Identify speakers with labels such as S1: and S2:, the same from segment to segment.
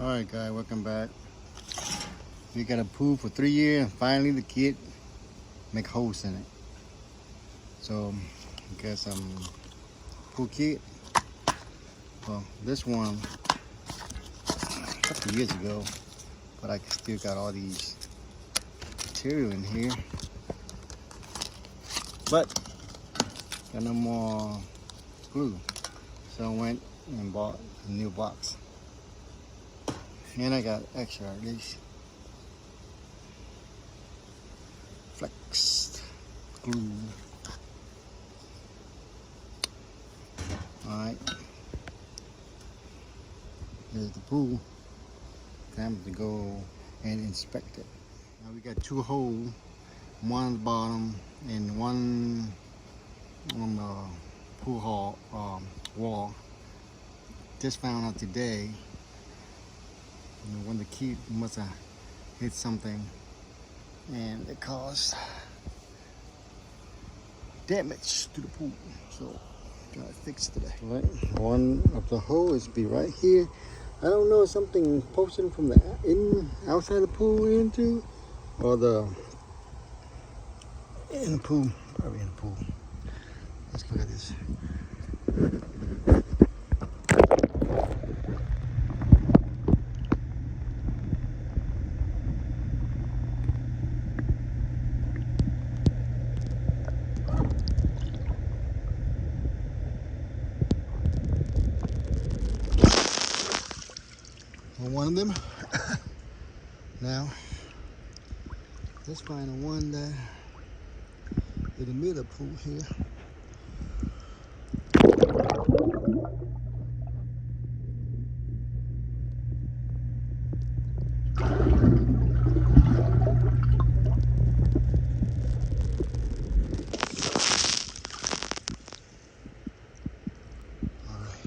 S1: Alright guys, welcome back. We got a pool for 3 years and finally the kid make holes in it. So I got some pool kit. Well, this one a couple of years ago, but I still got all these material in here. But got no more glue, so I went and bought a new box. And I got extra at least flex glue. Alright, here's the pool. Time to go and inspect it. Now we got 2 holes, one on the bottom and one on the pool hall wall. Just found out today, when the kid must have hit something and it caused damage to the pool. So gotta fix it today. Right, one of the holes be right here. I don't know if something posted from the outside the pool into or in the pool. Probably in the pool. Let's look at this. One of them. Now, let's find the one that in the middle of the pool here. All right.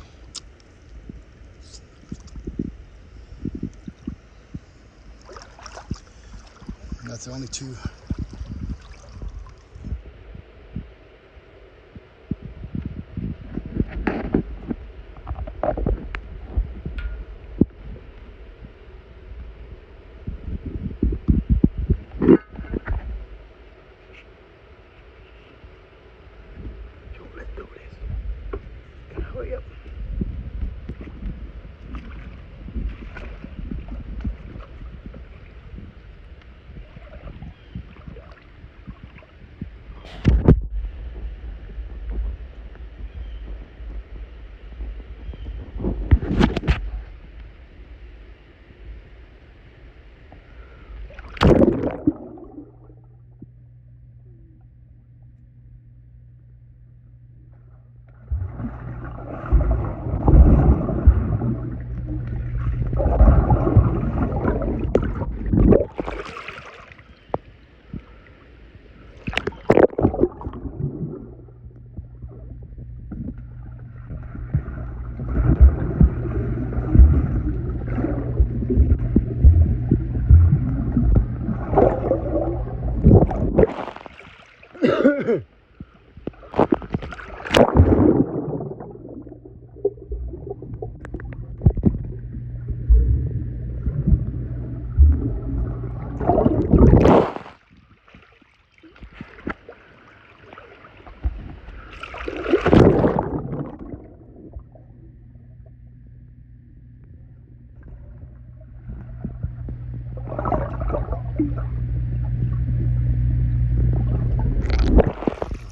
S1: That's the only 2. Let's do this. Gotta hurry up.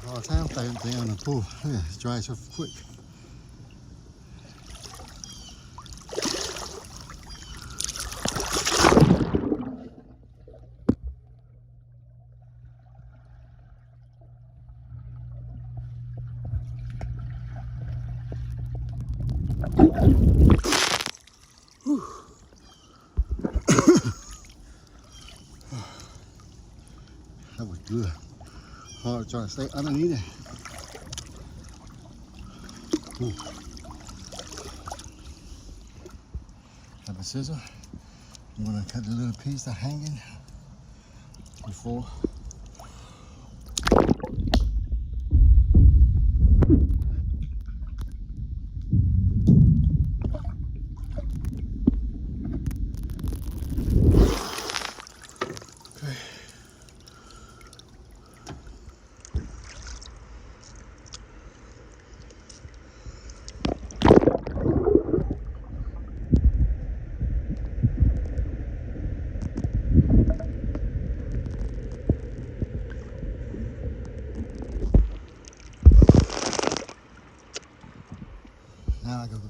S1: All the time thing on the pool. Yeah, it's dry so quick. That was good. Hard trying to stay underneath it. Ooh. Have a scissor. I'm gonna cut the little piece that's hanging before.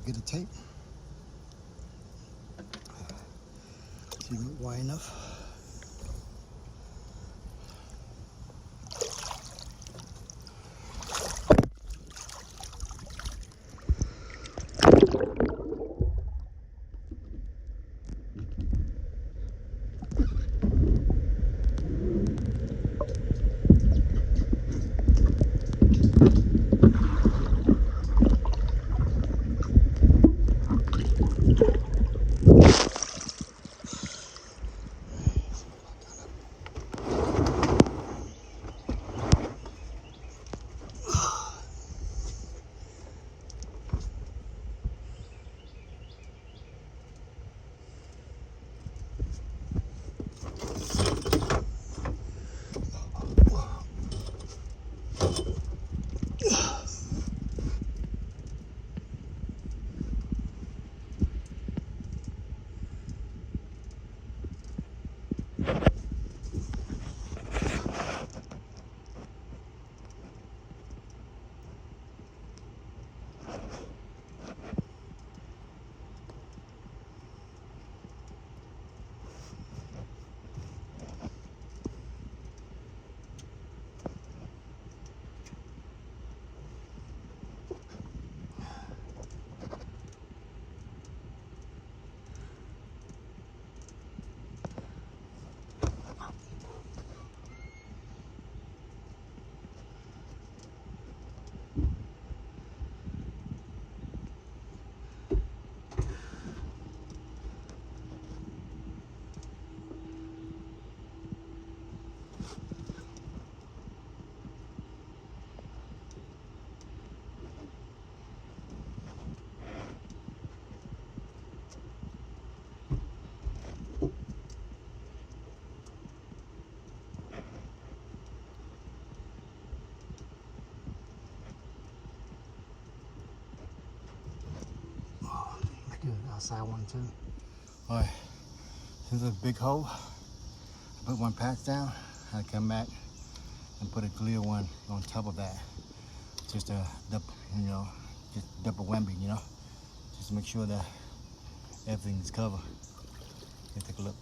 S1: get the tape. See if it's wide enough. Outside one too. All right, here's a big hole. I put one patch down. I come back and put a clear one on top of that. Just a double, just double whammy, just to make sure that everything's covered. Let's take a look.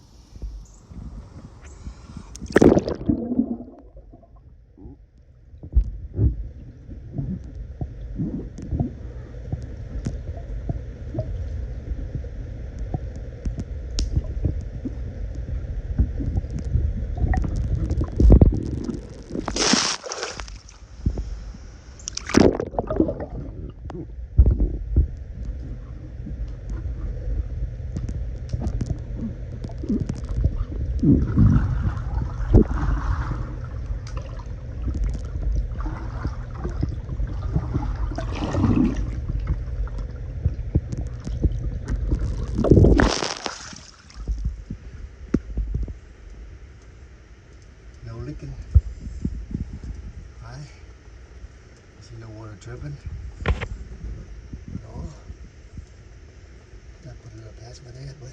S1: No leaking. Alright. See no water dripping at all. I put a little patch by there, but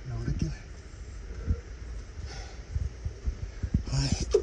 S1: no leaking. Alright.